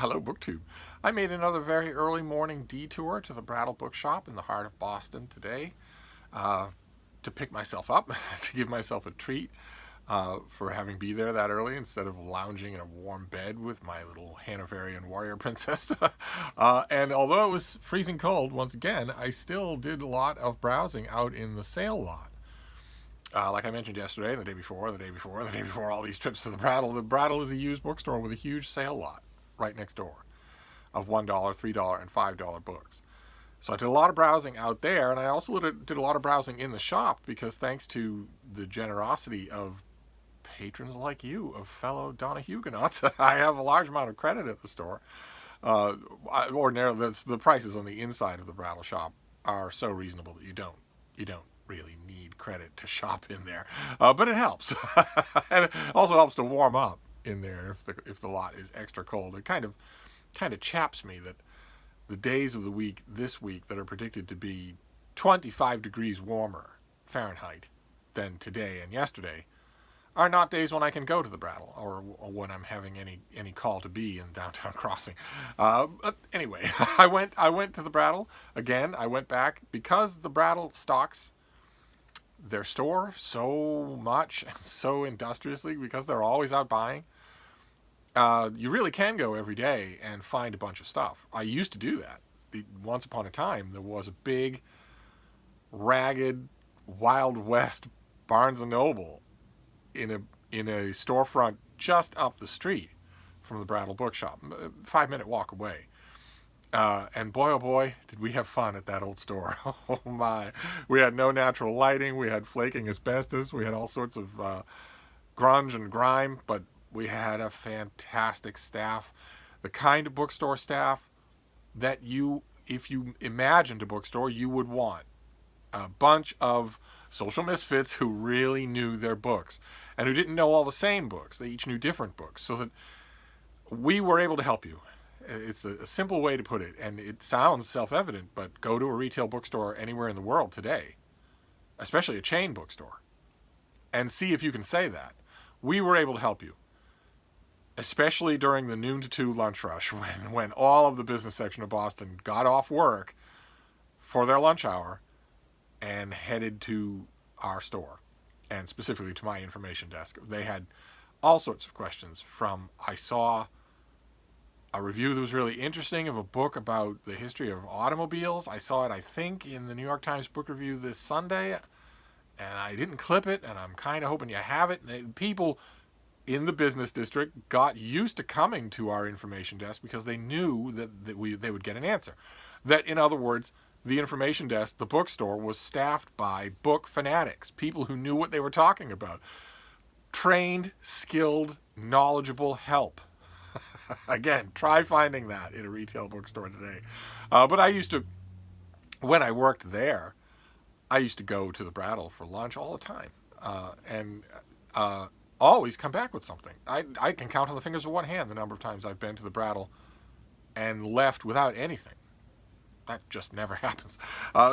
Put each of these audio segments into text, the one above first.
Hello, Booktube. I made another very early morning detour to the Brattle Bookshop in the heart of Boston today to pick myself up, to give myself a treat for having be there that early instead of lounging in a warm bed with my little Hanoverian warrior princess. And although it was freezing cold, once again, I still did a lot of browsing out in the sale lot. Like I mentioned yesterday, the day before, all these trips to the Brattle is a used bookstore with a huge sale lot right next door of $1, $3, and $5 books. So I did a lot of browsing out there, and I also did a lot of browsing in the shop because thanks to the generosity of patrons like you, of fellow Donoghue-gonauts, I have a large amount of credit at the store. Ordinarily, the prices on the inside of the Brattle shop are so reasonable that you don't really need credit to shop in there, but it helps, and it also helps to warm up in there if the lot is extra cold. It kind of chaps me that the days of the week this week that are predicted to be 25 degrees warmer Fahrenheit than today and yesterday are not days when I can go to the Brattle or when I'm having any call to be in downtown Crossing. But anyway, I went to the Brattle again. I went back because the Brattle stocks their store so much and so industriously because they're always out buying. You really can go every day and find a bunch of stuff. I used to do that. Once upon a time, there was a big, ragged, Wild West Barnes & Noble in a storefront just up the street from the Brattle Bookshop, 5-minute walk away. And boy, oh boy, did we have fun at that old store. Oh my. We had no natural lighting. We had flaking asbestos. We had all sorts of grunge and grime, but we had a fantastic staff. The kind of bookstore staff that if you imagined a bookstore, you would want. A bunch of social misfits who really knew their books and who didn't know all the same books. They each knew different books, so that we were able to help you. It's a simple way to put it, and it sounds self-evident, but go to a retail bookstore anywhere in the world today, especially a chain bookstore, and see if you can say that. We were able to help you, especially during the noon to 2 lunch rush when all of the business section of Boston got off work for their lunch hour and headed to our store, and specifically to my information desk. They had all sorts of questions from, I saw a review that was really interesting of a book about the history of automobiles. I saw it, I think, in the New York Times Book Review this Sunday, and I didn't clip it, and I'm kind of hoping you have it. And people in the business district got used to coming to our information desk because they knew that they would get an answer. That, in other words, the information desk, the bookstore, was staffed by book fanatics, people who knew what they were talking about. Trained, skilled, knowledgeable help. Again, try finding that in a retail bookstore today. But I used to, when I worked there, I used to go to the Brattle for lunch all the time. And always come back with something. I can count on the fingers of one hand the number of times I've been to the Brattle and left without anything. That just never happens.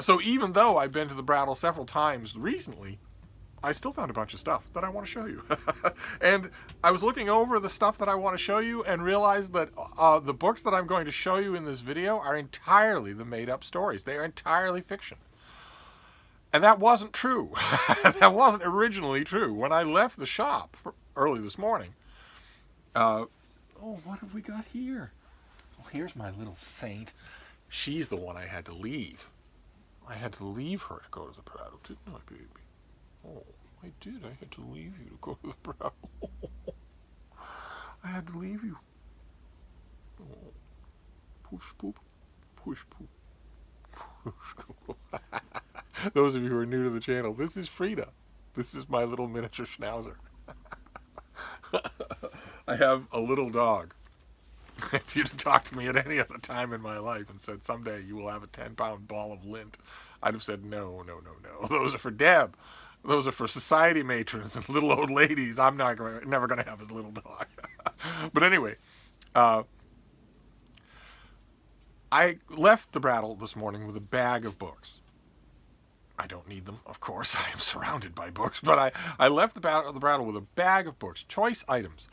So even though I've been to the Brattle several times recently, I still found a bunch of stuff that I want to show you. And I was looking over the stuff that I want to show you and realized that the books that I'm going to show you in this video are entirely the made-up stories. They are entirely fiction. And that wasn't true. That wasn't originally true. When I left the shop early this morning, oh, what have we got here? Oh, here's my little saint. She's the one I had to leave. I had to leave her to go to the Brattle, didn't I, baby? Oh, I did. I had to leave you to go to the Brattle. I had to leave you. Oh, push poop, push poop, push poop. Those of you who are new to the channel, this is Frida. This is my little miniature schnauzer. I have a little dog. If you'd have talked to me at any other time in my life and said, someday you will have a 10-pound ball of lint, I'd have said, no. Those are for Deb. Those are for society matrons and little old ladies. I'm never going to have a little dog. But anyway, I left the Brattle this morning with a bag of books. I don't need them, of course. I am surrounded by books. But I left the Brattle with a bag of books, choice items.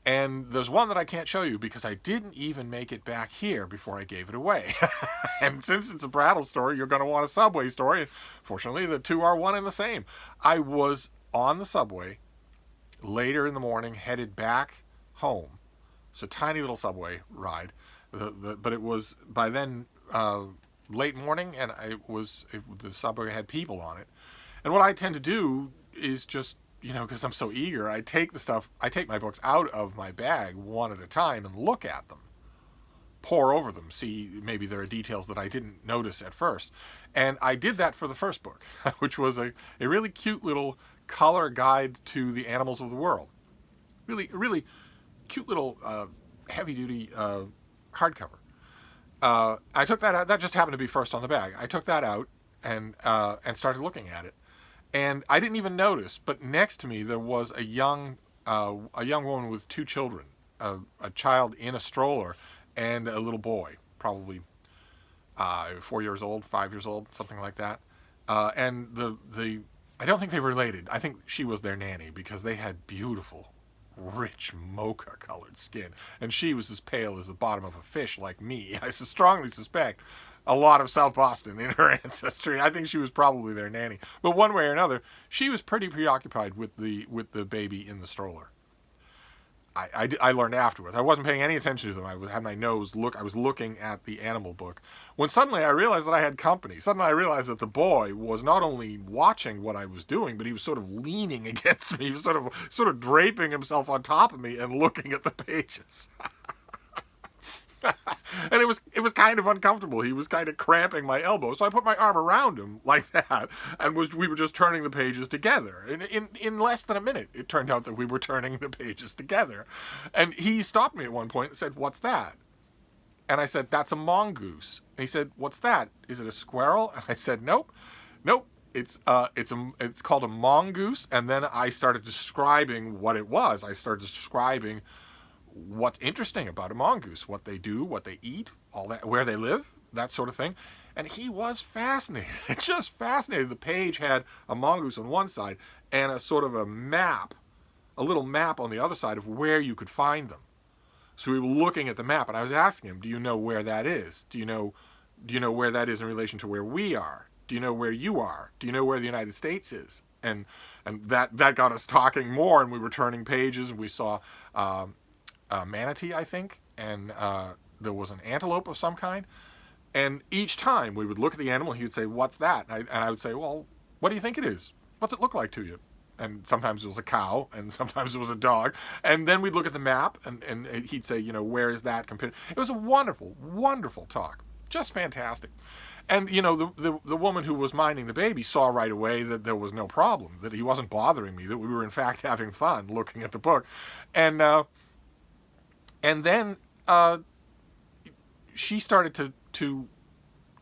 And there's one that I can't show you because I didn't even make it back here before I gave it away. And since it's a Brattle story, you're going to want a subway story. Fortunately, the two are one and the same. I was on the subway later in the morning, headed back home. It's a tiny little subway ride, but it was by then late morning, and the subway had people on it. And what I tend to do is just, because I'm so eager, I take my books out of my bag one at a time and look at them, pore over them, see maybe there are details that I didn't notice at first. And I did that for the first book, which was a really cute little color guide to the animals of the world. Really cute little heavy-duty hardcover. I took that out. That just happened to be first on the bag. I took that out and started looking at it. And I didn't even notice, but next to me there was a young woman with two children, a child in a stroller, and a little boy, probably 4 years old, 5 years old, something like that. And I don't think they were related. I think she was their nanny because they had beautiful, rich mocha-colored skin, and she was as pale as the bottom of a fish, like me. I strongly suspect a lot of South Boston in her ancestry. I think she was probably their nanny. But one way or another, she was pretty preoccupied with the baby in the stroller. I learned afterwards. I wasn't paying any attention to them. I had my nose I was looking at the animal book, when suddenly I realized that I had company. Suddenly I realized that the boy was not only watching what I was doing, but he was sort of leaning against me. He was sort of draping himself on top of me and looking at the pages. And it was kind of uncomfortable. He was kind of cramping my elbow, so I put my arm around him like that, and we were just turning the pages together. In less than a minute, it turned out that we were turning the pages together. And he stopped me at one point and said, "What's that?" And I said, "That's a mongoose." And he said, "What's that? Is it a squirrel?" And I said, "Nope. It's called a mongoose." And then I started describing what it was. I started describing what's interesting about a mongoose, what they do, what they eat, all that, where they live, that sort of thing. And he was fascinated, just fascinated. The page had a mongoose on one side and a sort of a little map on the other side of where you could find them. So we were looking at the map, and I was asking him, "Do you know where that is? Do you know where that is in relation to where we are? Do you know where you are? Do you know where the United States is?" And that got us talking more, and we were turning pages, and we saw manatee, I think, and there was an antelope of some kind. And each time we would look at the animal, he would say, "What's that?" And I would say, "Well, what do you think it is? What's it look like to you?" And sometimes it was a cow, and sometimes it was a dog. And then we'd look at the map, and he'd say, "Where is that compared?" It was a wonderful, wonderful talk. Just fantastic. And, the woman who was minding the baby saw right away that there was no problem, that he wasn't bothering me, that we were in fact having fun looking at the book. And then she started to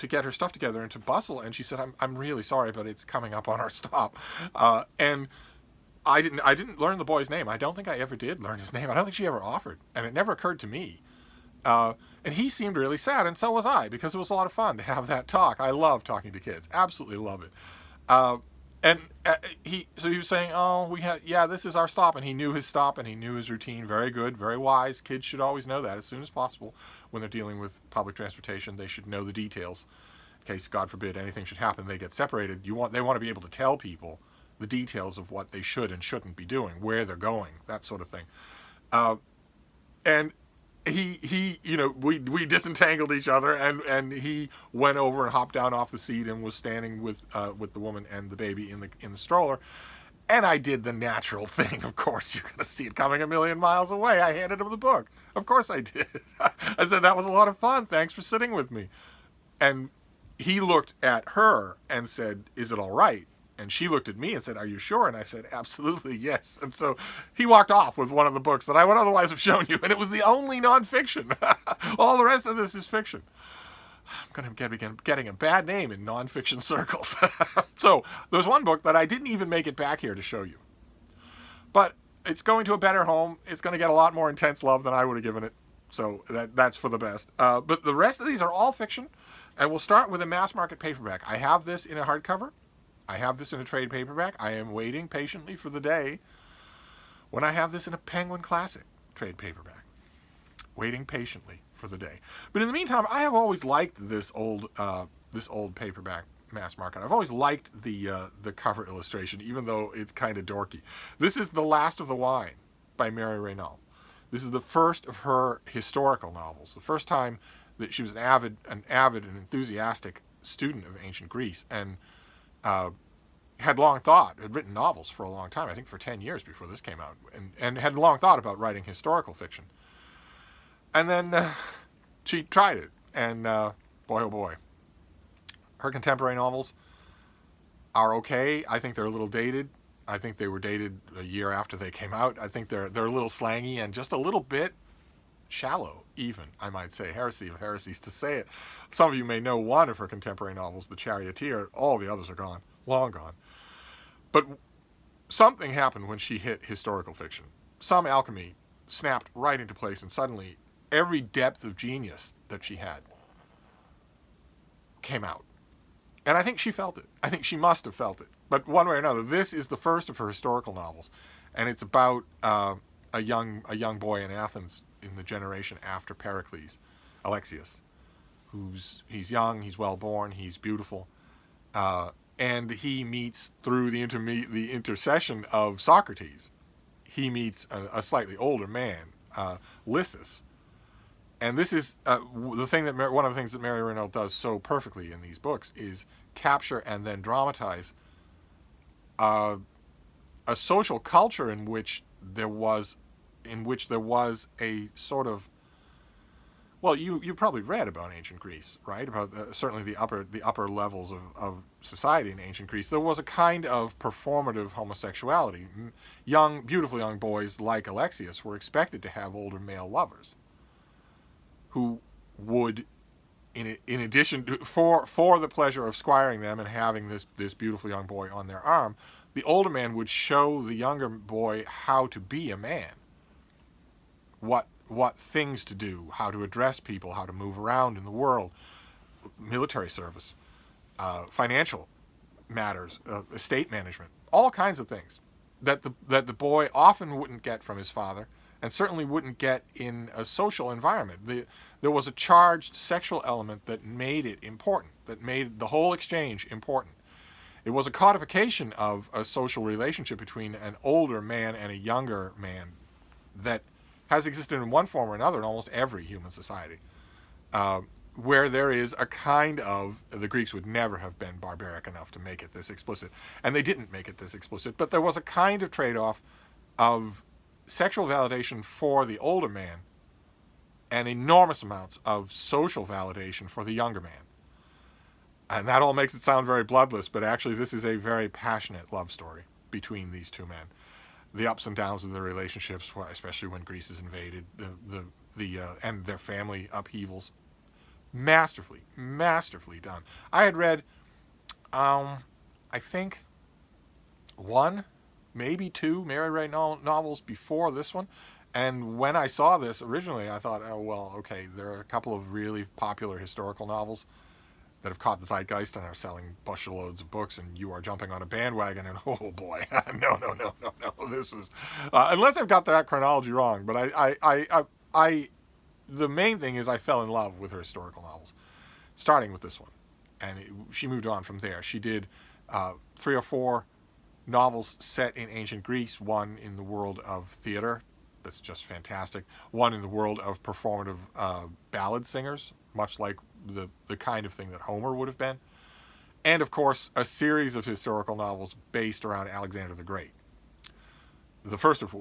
get her stuff together and to bustle, and she said, I'm really sorry, but it's coming up on our stop." And I didn't learn the boy's name. I don't think I ever did learn his name. I don't think she ever offered, and it never occurred to me. And he seemed really sad, and so was I, because it was a lot of fun to have that talk. I love talking to kids. Absolutely love it. And he was saying, "Oh, this is our stop," and he knew his stop and he knew his routine. Very good, very wise. Kids should always know that as soon as possible when they're dealing with public transportation. They should know the details in case, God forbid, anything should happen. They get separated. They want to be able to tell people the details of what they should and shouldn't be doing, where they're going, that sort of thing. And we disentangled each other, and he went over and hopped down off the seat and was standing with the woman and the baby in the stroller. And I did the natural thing. Of course, you're going to see it coming a million miles away. I handed him the book. Of course I did. I said, "That was a lot of fun. Thanks for sitting with me." And he looked at her and said, "Is it all right?" And she looked at me and said, "Are you sure?" And I said, "Absolutely, yes." And so he walked off with one of the books that I would otherwise have shown you, and it was the only nonfiction. All the rest of this is fiction. I'm going to be getting a bad name in nonfiction circles. So there's one book that I didn't even make it back here to show you. But it's going to a better home. It's going to get a lot more intense love than I would have given it. So that's for the best. But the rest of these are all fiction. And we'll start with a mass market paperback. I have this in a hardcover. I have this in a trade paperback. I am waiting patiently for the day when I have this in a Penguin Classic. trade paperback, waiting patiently for the day. But in the meantime, I have always liked this old paperback mass market. I've always liked the cover illustration, even though it's kind of dorky. This is The Last of the Wine by Mary Renault. This is the first of her historical novels. The first time that she was an avid and enthusiastic student of ancient Greece, and had written novels for a long time, I think for 10 years before this came out, and had long thought about writing historical fiction. And then she tried it, and boy, oh boy. Her contemporary novels are okay. I think they're a little dated. I think they were dated a year after they came out. I think they're a little slangy and just a little bit shallow, even, I might say. Heresy of heresies to say it. Some of you may know one of her contemporary novels, The Charioteer. All the others are gone, long gone. But something happened when she hit historical fiction. Some alchemy snapped right into place, and suddenly every depth of genius that she had came out. And I think she felt it. I think she must have felt it. But one way or another, this is the first of her historical novels, and it's about a young boy in Athens in the generation after Pericles, Alexius, he's young, he's well born, he's beautiful, and he meets through the intercession of Socrates. He meets a slightly older man, Lysis. And this is one of the things that Mary Renault does so perfectly in these books is capture and then dramatize a social culture in which there was a sort of, well, you probably read about ancient Greece, right? About certainly the upper levels of society in ancient Greece. There was a kind of performative homosexuality. Beautiful young boys like Alexius were expected to have older male lovers, who would, in addition to, for the pleasure of squiring them and having this beautiful young boy on their arm, the older man would show the younger boy how to be a man, what things to do, how to address people, how to move around in the world, military service, financial matters, estate management, all kinds of things that the boy often wouldn't get from his father, and certainly wouldn't get in a social environment. There was a charged sexual element that made it important, that made the whole exchange important. It was a codification of a social relationship between an older man and a younger man that has existed in one form or another in almost every human society, where there is a kind of, the Greeks would never have been barbaric enough to make it this explicit, and they didn't make it this explicit, but there was a kind of trade-off of sexual validation for the older man and enormous amounts of social validation for the younger man. And that all makes it sound very bloodless, but actually this is a very passionate love story between these two men. The ups and downs of their relationships, especially when Greece is invaded, and their family upheavals. Masterfully done. I had read, I think, one, maybe two Mary Renault novels before this one. And when I saw this originally, I thought, oh, well, okay, there are a couple of really popular historical novels that have caught the zeitgeist and are selling busloads of books, and you are jumping on a bandwagon, and oh boy, no, this is, unless I've got that chronology wrong, but the main thing is I fell in love with her historical novels, starting with this one, and she moved on from there. She did 3 or 4 novels set in ancient Greece, one in the world of theater, that's just fantastic, one in the world of performative ballad singers, much like the kind of thing that Homer would have been, and of course a series of historical novels based around Alexander the Great. The first of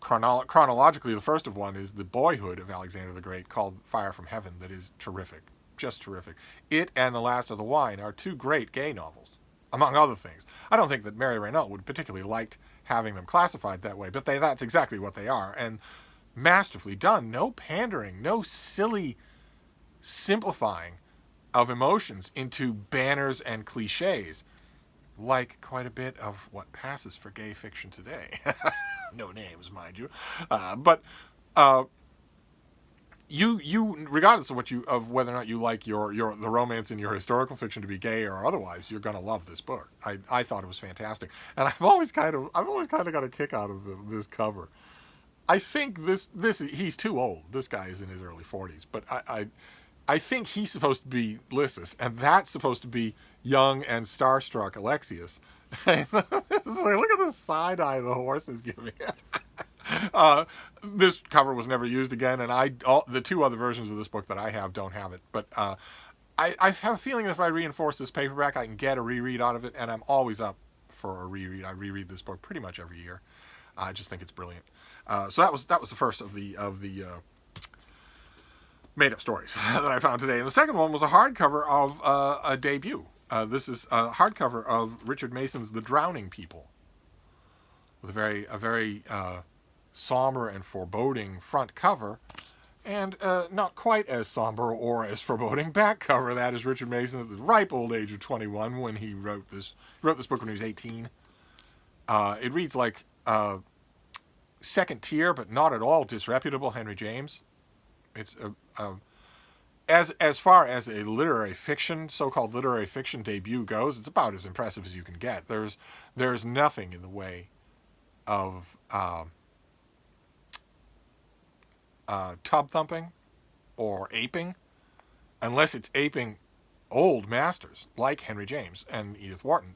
chronologically, the first of one is the boyhood of Alexander the Great, called Fire from Heaven, that is terrific, just terrific. It and The Last of the Wine are 2 great gay novels, among other things. I don't think that Mary Renault would particularly liked having them classified that way, but that's exactly what they are, and masterfully done. No pandering, no silly simplifying of emotions into banners and cliches, like quite a bit of what passes for gay fiction today. No names, mind you, but you regardless of whether or not you like the romance in your historical fiction to be gay or otherwise, you're going to love this book. I thought it was fantastic, and I've always kind of got a kick out of this cover. I think this he's too old. This guy is in his early 40s, but I think he's supposed to be Lysis, and that's supposed to be young and starstruck Alexius. Look at the side eye the horse is giving. This cover was never used again, and the two other versions of this book that I have don't have it. But I have a feeling that if I reinforce this paperback, I can get a reread out of it, and I'm always up for a reread. I reread this book pretty much every year. I just think it's brilliant. So that was the first of the made-up stories that I found today. And the second one was a hardcover of a debut. This is a hardcover of Richard Mason's The Drowning People, with a very somber and foreboding front cover, and not quite as somber or as foreboding back cover. That is Richard Mason at the ripe old age of 21 when he wrote this. He wrote this book when he was 18. It reads like second tier, but not at all disreputable Henry James. It's as far as a literary fiction, so-called literary fiction debut goes, it's about as impressive as you can get. There's nothing in the way of tub thumping or aping, unless it's aping old masters like Henry James and Edith Wharton.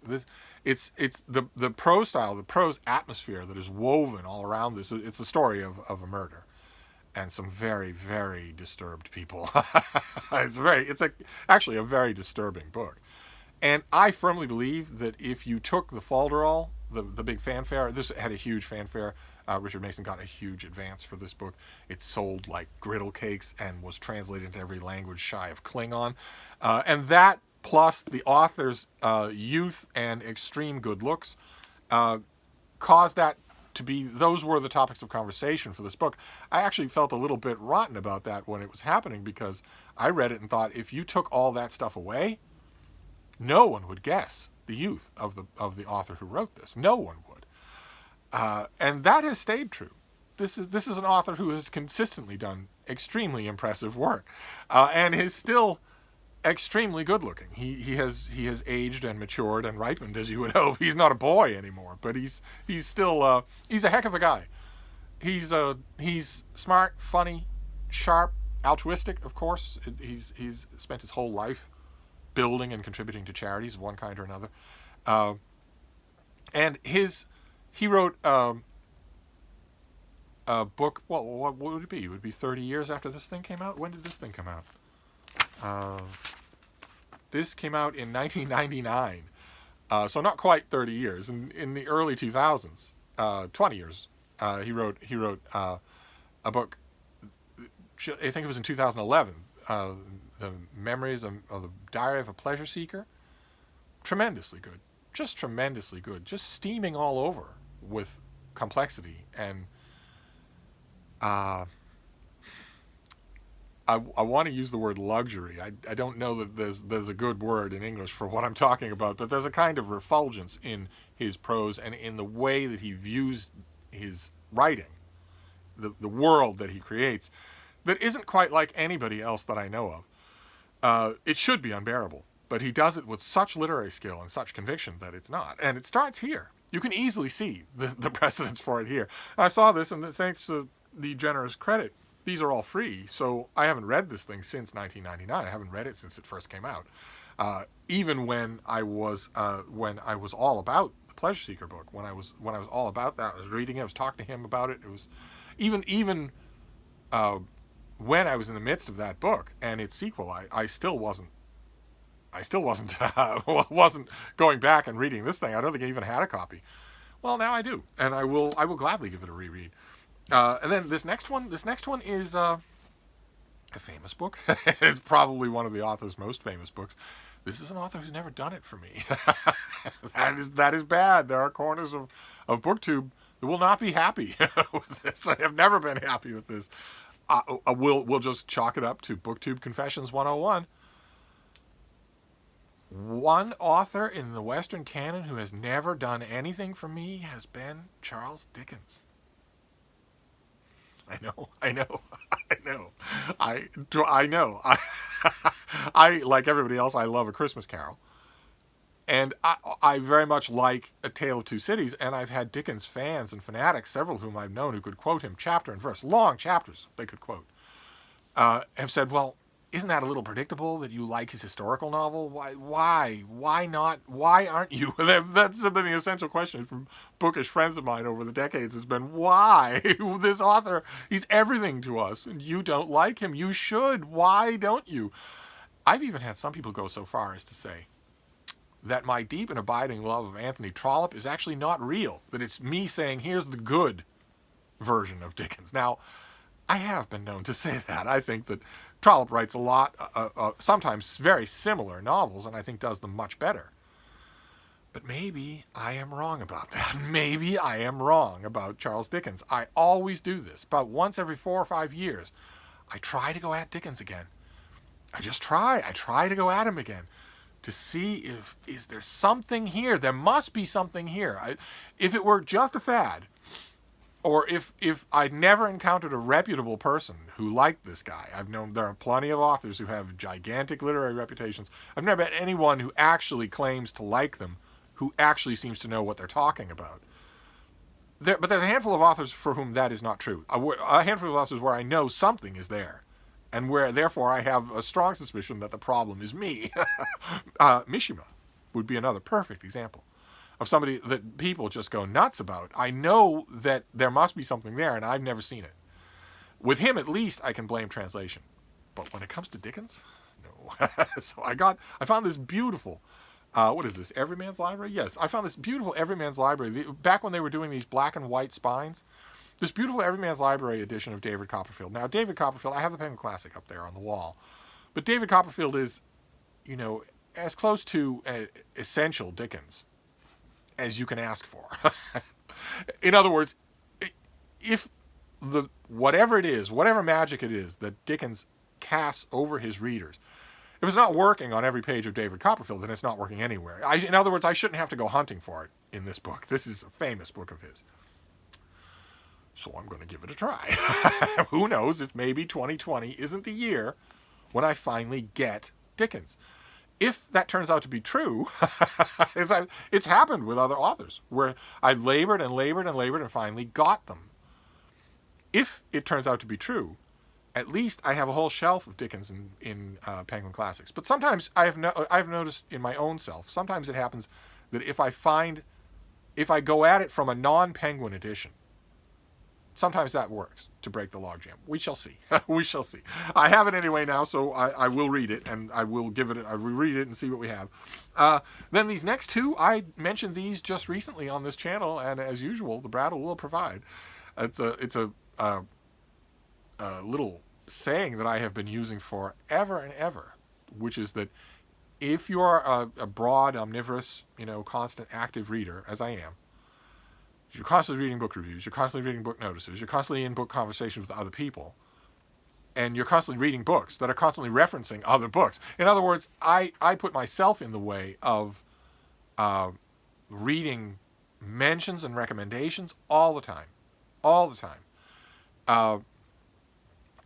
It's the prose style, the prose atmosphere that is woven all around this. It's a story of a murder and some very, very disturbed people. It's actually a very disturbing book. And I firmly believe that if you took the folderol, the big fanfare, this had a huge fanfare. Richard Mason got a huge advance for this book. It sold like griddle cakes and was translated into every language shy of Klingon. And that, plus the author's youth and extreme good looks, caused that to be, those were the topics of conversation for this book. I actually felt a little bit rotten about that when it was happening, because I read it and thought, if you took all that stuff away, no one would guess the youth of the author who wrote this. No one would. And that has stayed true. This is an author who has consistently done extremely impressive work, and is still extremely good looking. He has aged and matured and ripened, as you would hope. He's not a boy anymore, but he's still he's a heck of a guy. He's smart, funny, sharp, altruistic, of course. He's spent his whole life building and contributing to charities of one kind or another. And he wrote a book. Well, what would it be? It would be 30 years after this thing came out. When did this thing come out? This came out in 1999, so not quite 30 years. In the early 2000s, 20 years, he wrote a book. I think it was in 2011. The Memories of the Diary of a Pleasure Seeker. Tremendously good, just tremendously good, just steaming all over with complexity and. I want to use the word luxury. I don't know that there's a good word in English for what I'm talking about, but there's a kind of refulgence in his prose and in the way that he views his writing, the world that he creates, that isn't quite like anybody else that I know of. It should be unbearable, but he does it with such literary skill and such conviction that it's not. And it starts here. You can easily see the precedence for it here. I saw this, and thanks to the generous credit, these are all free, so I haven't read this thing since 1999. I haven't read it since it first came out. Even when I was all about the Pleasure Seeker book, when I was all about that, I was reading it, I was talking to him about it. It was even when I was in the midst of that book and its sequel, I still wasn't wasn't going back and reading this thing. I don't think I even had a copy. Well, now I do, and I will gladly give it a reread. And then this next one is a famous book. It's probably one of the author's most famous books. This is an author who's never done it for me. that is bad. There are corners of Booktube that will not be happy with this. I have never been happy with this. We'll just chalk it up to Booktube Confessions 101. One author in the Western canon who has never done anything for me has been Charles Dickens. I know. I know. I like everybody else, I love A Christmas Carol. And I very much like A Tale of Two Cities, and I've had Dickens fans and fanatics, several of whom I've known, who could quote him chapter and verse, long chapters they could quote, have said, well, isn't that a little predictable that you like his historical novel? Why not? Why aren't you? That's been the essential question from bookish friends of mine over the decades has been, why? This author, he's everything to us, and you don't like him. You should. Why don't you? I've even had some people go so far as to say that my deep and abiding love of Anthony Trollope is actually not real, that it's me saying, here's the good version of Dickens. Now, I have been known to say that. I think that Trollope writes a lot, sometimes very similar novels, and I think does them much better. But maybe I am wrong about that. Maybe I am wrong about Charles Dickens. I always do this. About once every 4 or 5 years, I try to go at Dickens again. I just try. I try to go at him again to see is there something here. There must be something here. If it were just a fad, or if I'd never encountered a reputable person who liked this guy. I've known there are plenty of authors who have gigantic literary reputations. I've never met anyone who actually claims to like them, who actually seems to know what they're talking about. But there's a handful of authors for whom that is not true. A handful of authors where I know something is there, and where, therefore, I have a strong suspicion that the problem is me. Mishima would be another perfect example of somebody that people just go nuts about. I know that there must be something there, and I've never seen it. With him, at least, I can blame translation. But when it comes to Dickens, no. So I found this beautiful, what is this, Everyman's Library? Yes, I found this beautiful Everyman's Library. Back when they were doing these black and white spines, this beautiful Everyman's Library edition of David Copperfield. Now, David Copperfield, I have the Penguin Classic up there on the wall. But David Copperfield is, as close to essential Dickens as you can ask for. In other words, if whatever it is, whatever magic it is that Dickens casts over his readers, if it's not working on every page of David Copperfield, then it's not working anywhere. In other words, I shouldn't have to go hunting for it in this book. This is a famous book of his. So I'm going to give it a try. Who knows if maybe 2020 isn't the year when I finally get Dickens. If that turns out to be true, it's happened with other authors, where I labored and labored and labored and finally got them. If it turns out to be true, at least I have a whole shelf of Dickens in Penguin Classics. But sometimes I've noticed in my own self, sometimes it happens that if I go at it from a non-Penguin edition, sometimes that works to break the logjam. We shall see. We shall see. I have it anyway now, so I will read it, and I will read it and see what we have. Then these next two, I mentioned these just recently on this channel, and as usual, the Brattle will provide. It's a little saying that I have been using forever and ever, which is that if you are a broad, omnivorous, constant, active reader, as I am, you're constantly reading book reviews, you're constantly reading book notices, you're constantly in book conversations with other people, and you're constantly reading books that are constantly referencing other books. In other words, I put myself in the way of reading mentions and recommendations all the time.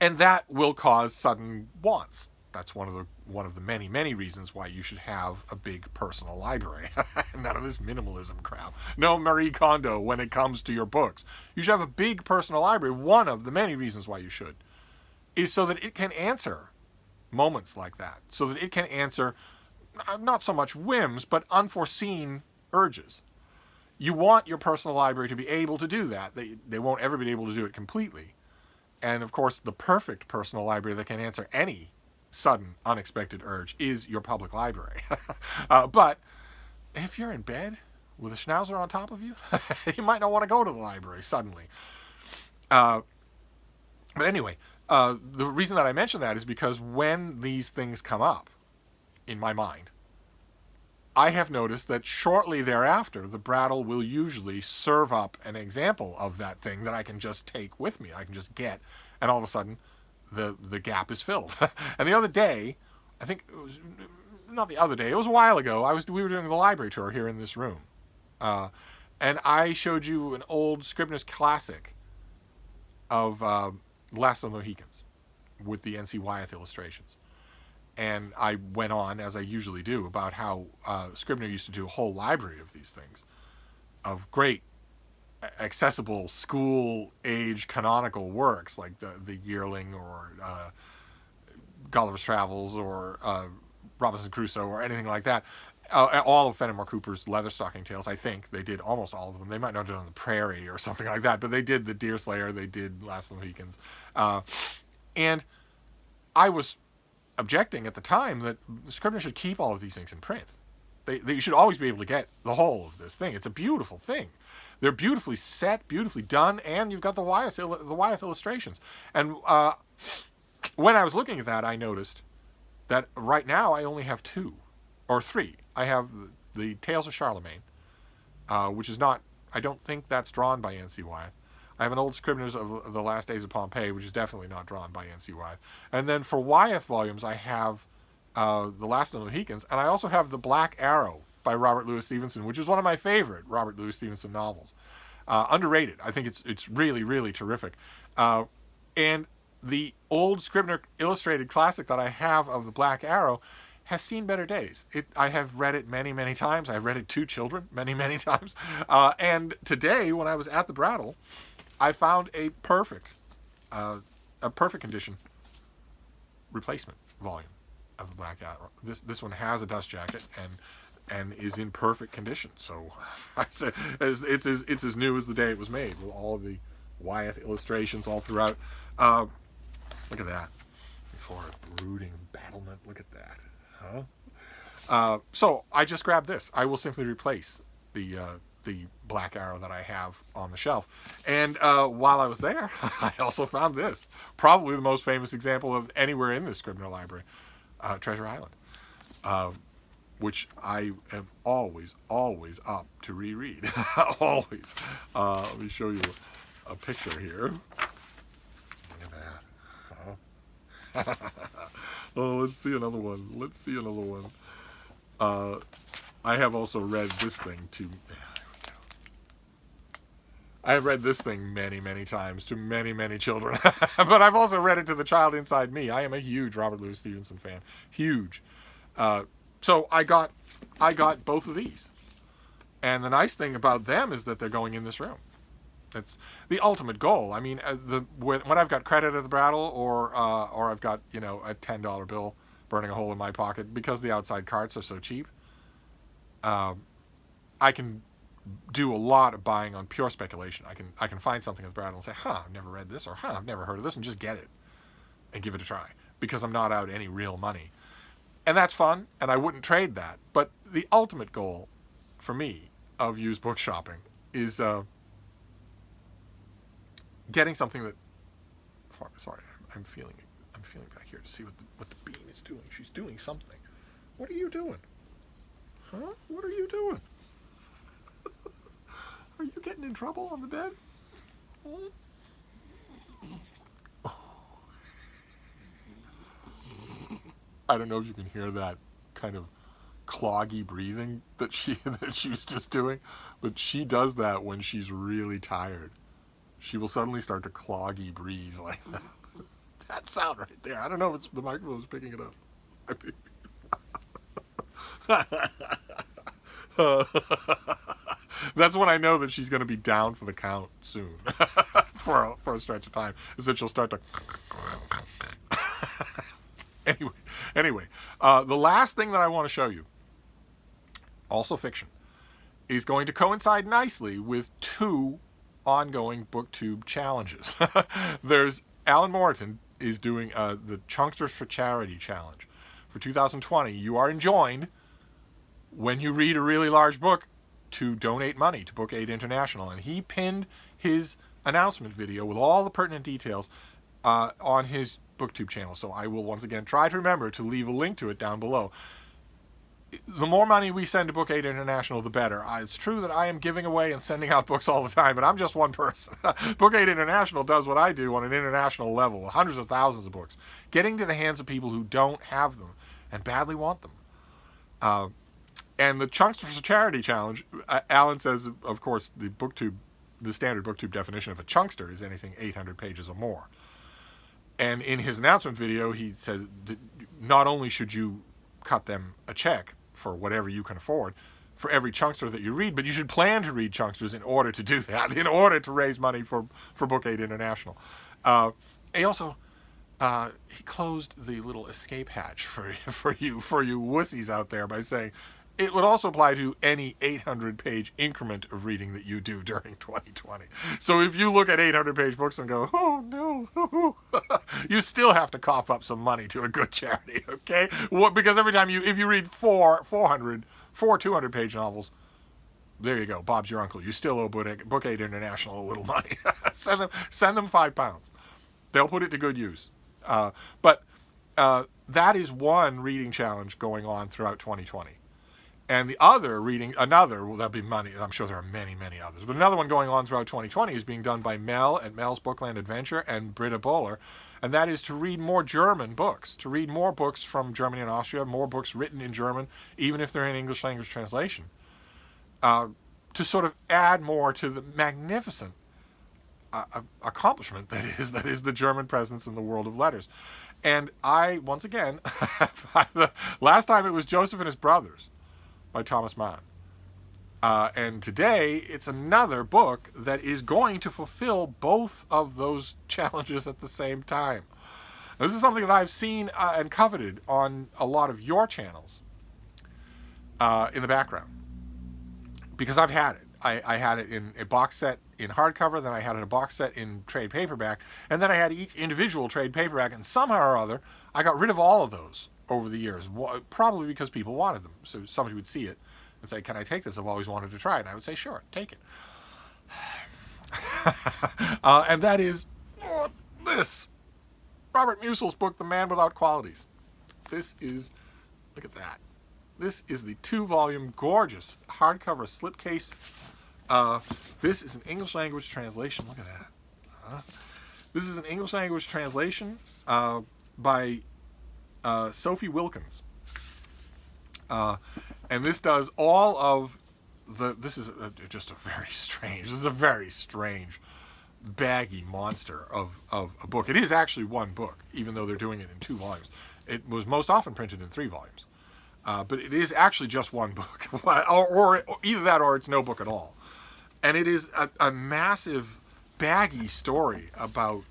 And that will cause sudden wants. That's one of the many, many reasons why you should have a big personal library. None of this minimalism crap. No Marie Kondo when it comes to your books. You should have a big personal library. One of the many reasons why you should is so that it can answer moments like that. So that it can answer not so much whims, but unforeseen urges. You want your personal library to be able to do that. They won't ever be able to do it completely. And of course, the perfect personal library that can answer any sudden, unexpected urge is your public library. But if you're in bed with a schnauzer on top of you, you might not want to go to the library suddenly. But anyway, the reason that I mention that is because when these things come up in my mind, I have noticed that shortly thereafter, the Brattle will usually serve up an example of that thing that I can just take with me. I can just get, and all of a sudden, the gap is filled. And the other day, I think it was not the other day, it was a while ago, we were doing the library tour here in this room. And I showed you an old Scribner's classic of Last of the Mohicans with the N.C. Wyeth illustrations. And I went on, as I usually do, about how Scribner used to do a whole library of these things, of great, accessible, school-age canonical works, like the Yearling, or Gulliver's Travels, or Robinson Crusoe, or anything like that. All of Fenimore Cooper's Leatherstocking Tales, I think. They did almost all of them. They might not have done The Prairie or something like that, but they did The Deerslayer, they did Last of the Mohicans. And I was objecting at the time that Scribner should keep all of these things in print. You should always be able to get the whole of this thing. It's a beautiful thing. They're beautifully set, beautifully done, and you've got the Wyeth illustrations. And when I was looking at that, I noticed that right now I only have 2 or 3. I have the Tales of Charlemagne, which is not, I don't think that's drawn by N.C. Wyeth. I have an old Scribner's of the Last Days of Pompeii, which is definitely not drawn by N.C. Wyeth. And then for Wyeth volumes, I have The Last of the Mohicans, and I also have The Black Arrow by Robert Louis Stevenson, which is one of my favorite Robert Louis Stevenson novels. Underrated. I think it's really, really terrific. And the old Scribner illustrated classic that I have of The Black Arrow has seen better days. I have read it many, many times. I've read it to children many, many times. And today, when I was at the Brattle, I found a perfect condition replacement volume of The Black Arrow. This one has a dust jacket and is in perfect condition. So I say it's as new as the day it was made, with all of the Wyeth illustrations all throughout. Look at that. Before brooding battlement. Look at that. Huh? So I just grabbed this. I will simply replace the Black Arrow that I have on the shelf. And while I was there, I also found this. Probably the most famous example of anywhere in this Scribner library. Treasure Island. Which I am always up to reread. Always. Let me show you a picture here. Look at that. Oh, let's see another one. I have also read this thing to... I have read this thing many, many times to many, many children. But I've also read it to the child inside me. I am a huge Robert Louis Stevenson fan. Huge. So I got both of these. And the nice thing about them is that they're going in this room. It's the ultimate goal. I mean, when I've got credit at the Brattle, or I've got, a $10 bill burning a hole in my pocket because the outside carts are so cheap, I can do a lot of buying on pure speculation. I can find something at the Brattle and say, I've never read this, or I've never heard of this, and just get it and give it a try because I'm not out any real money. And that's fun, and I wouldn't trade that. But the ultimate goal for me of used book shopping is getting something that... Sorry, I'm feeling back here to see what the beam is doing. She's doing something. What are you doing? Huh? What are you doing? Are you getting in trouble on the bed? I don't know if you can hear that kind of cloggy breathing that she was just doing, but she does that when she's really tired. She will suddenly start to cloggy breathe like that. That sound right there. I don't know if the microphone's picking it up. That's when I know that she's going to be down for the count soon, for a stretch of time. Is that she'll start to. Anyway, the last thing that I want to show you, also fiction, is going to coincide nicely with 2 ongoing Booktube challenges. There's Alan Moreton is doing the Chunksters for Charity challenge for 2020. You are enjoined, when you read a really large book, to donate money to Book Aid International, and he pinned his announcement video with all the pertinent details on his Booktube channel. So I will once again try to remember to leave a link to it down below. The more money we send to Book Aid International, the better. It's true that I am giving away and sending out books all the time, but I'm just one person. Book Aid International does what I do on an international level, hundreds of thousands of books, getting to the hands of people who don't have them and badly want them. And the Chunksters for Charity challenge, Alan says, of course, the standard Booktube definition of a chunkster is anything 800 pages or more. And in his announcement video, he says, not only should you cut them a check for whatever you can afford for every chunkster that you read, but you should plan to read chunksters in order to do that, in order to raise money for Book Aid International. He also he closed the little escape hatch for you wussies out there by saying it would also apply to any 800-page increment of reading that you do during 2020. So if you look at 800-page books and go, oh no, you still have to cough up some money to a good charity, okay? Because every time if you read four 200-page novels, there you go, Bob's your uncle. You still owe Book Aid International a little money. Send them £5. They'll put it to good use. But that is one reading challenge going on throughout 2020. And the other well, that'll be money. I'm sure there are many, many others. But another one going on throughout 2020 is being done by Mel at Mel's Bookland Adventure and Britta Bowler. And that is to read more German books, to read more books from Germany and Austria, more books written in German, even if they're in English language translation, to sort of add more to the magnificent accomplishment that is the German presence in the world of letters. And I, once again, last time it was Joseph and His Brothers by Thomas Mann. And today it's another book that is going to fulfill both of those challenges at the same time. Now, this is something that I've seen and coveted on a lot of your channels in the background, because I've had it. I had it in a box set in hardcover, then I had it in a box set in trade paperback, and then I had each individual trade paperback, and somehow or other I got rid of all of those over the years, probably because people wanted them. So somebody would see it and say, can I take this? I've always wanted to try it. And I would say, sure, take it. And that is this. Robert Musil's book, The Man Without Qualities. This is, look at that. This is the 2-volume, gorgeous hardcover slipcase. This is an English language translation. Look at that. This is an English language translation by Sophie Wilkins. And this does all of this is just a very strange, baggy monster of a book. It is actually one book, even though they're doing it in 2 volumes. It was most often printed in 3 volumes. But it is actually just one book. or either that or it's no book at all. And it is a massive, baggy story about,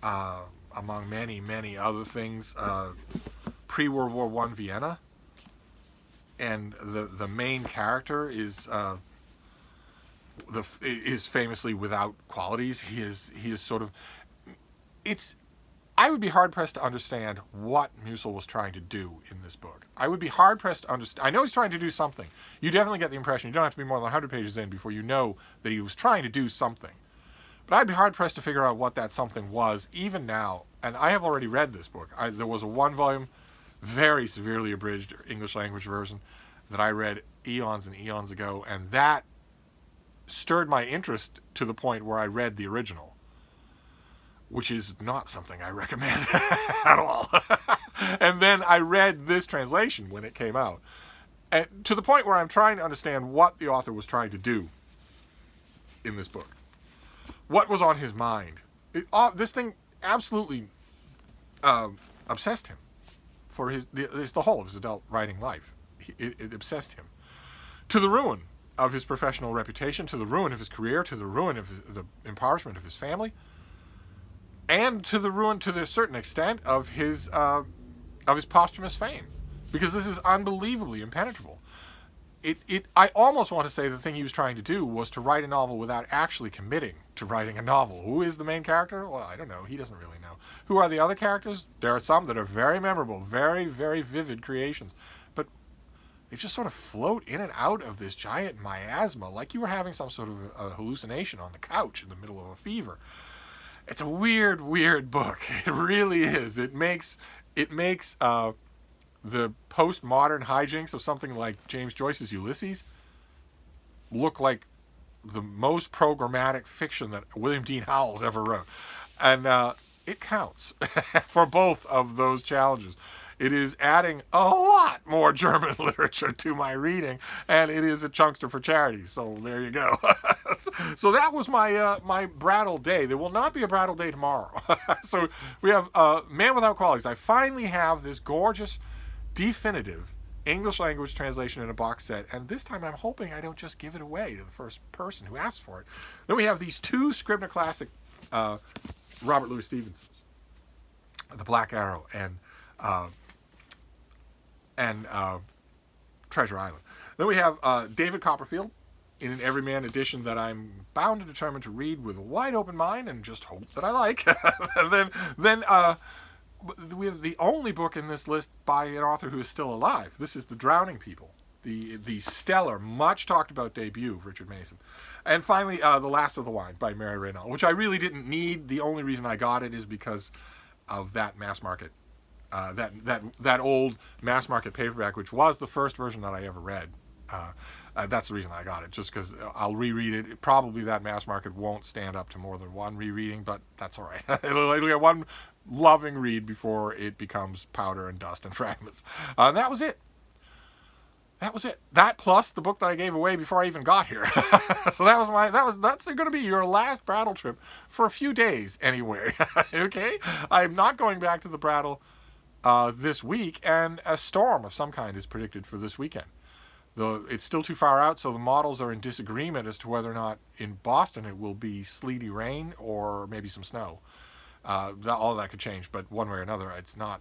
among many, many other things, pre-World War I Vienna. And the main character is famously without qualities. He is sort of... I would be hard-pressed to understand what Musil was trying to do in this book. I would be hard-pressed to understand... I know he's trying to do something. You definitely get the impression. You don't have to be more than 100 pages in before you know that he was trying to do something. But I'd be hard-pressed to figure out what that something was, even now. And I have already read this book. There was a 1-volume, very severely abridged English language version that I read eons and eons ago, and that stirred my interest to the point where I read the original, which is not something I recommend at all. And then I read this translation when it came out, and to the point where I'm trying to understand what the author was trying to do in this book. What was on his mind? This thing absolutely obsessed him for the whole of his adult writing life. It obsessed him, to the ruin of his professional reputation, to the ruin of his career, to the ruin of the impoverishment of his family, and to the ruin, to a certain extent, of his posthumous fame, because this is unbelievably impenetrable. I almost want to say the thing he was trying to do was to write a novel without actually committing to writing a novel. Who is the main character? Well, I don't know. He doesn't really know. Who are the other characters? There are some that are very memorable, very, very vivid creations, but they just sort of float in and out of this giant miasma, like you were having some sort of a hallucination on the couch in the middle of a fever. It's a weird, weird book. It really is. It makes the postmodern hijinks of something like James Joyce's Ulysses look like the most programmatic fiction that William Dean Howells ever wrote. And it counts for both of those challenges. It is adding a lot more German literature to my reading, and it is a chunkster for charity. So there you go. So that was my Brattle day. There will not be a Brattle day tomorrow. So we have Man Without Qualities. I finally have this gorgeous, definitive English language translation in a box set, and this time I'm hoping I don't just give it away to the first person who asks for it. Then we have these two Scribner Classic Robert Louis Stevensons, The Black Arrow and Treasure Island. Then we have David Copperfield in an Everyman edition that I'm bound and determined to read with a wide open mind and just hope that I like. then we have the only book in this list by an author who is still alive. This is The Drowning People, the stellar, much talked about debut of Richard Mason. And finally, The Last of the Wine by Mary Renault, which I really didn't need. The only reason I got it is because of that mass market, that old mass market paperback, which was the first version that I ever read. That's the reason I got it, just because I'll reread it. Probably that mass market won't stand up to more than one rereading, but that's all right. It'll get one loving read before it becomes powder and dust and fragments. That was it. That plus the book that I gave away before I even got here. So that's going to be your last Brattle trip for a few days anyway. Okay, I'm not going back to the Brattle this week, and a storm of some kind is predicted for this weekend. Though it's still too far out, so the models are in disagreement as to whether or not in Boston it will be sleety rain or maybe some snow. All that could change, but one way or another, it's not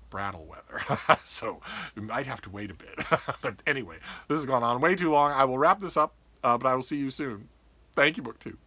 Brattle weather. So we might have to wait a bit. But anyway, this has gone on way too long. I will wrap this up, but I will see you soon. Thank you, Booktube.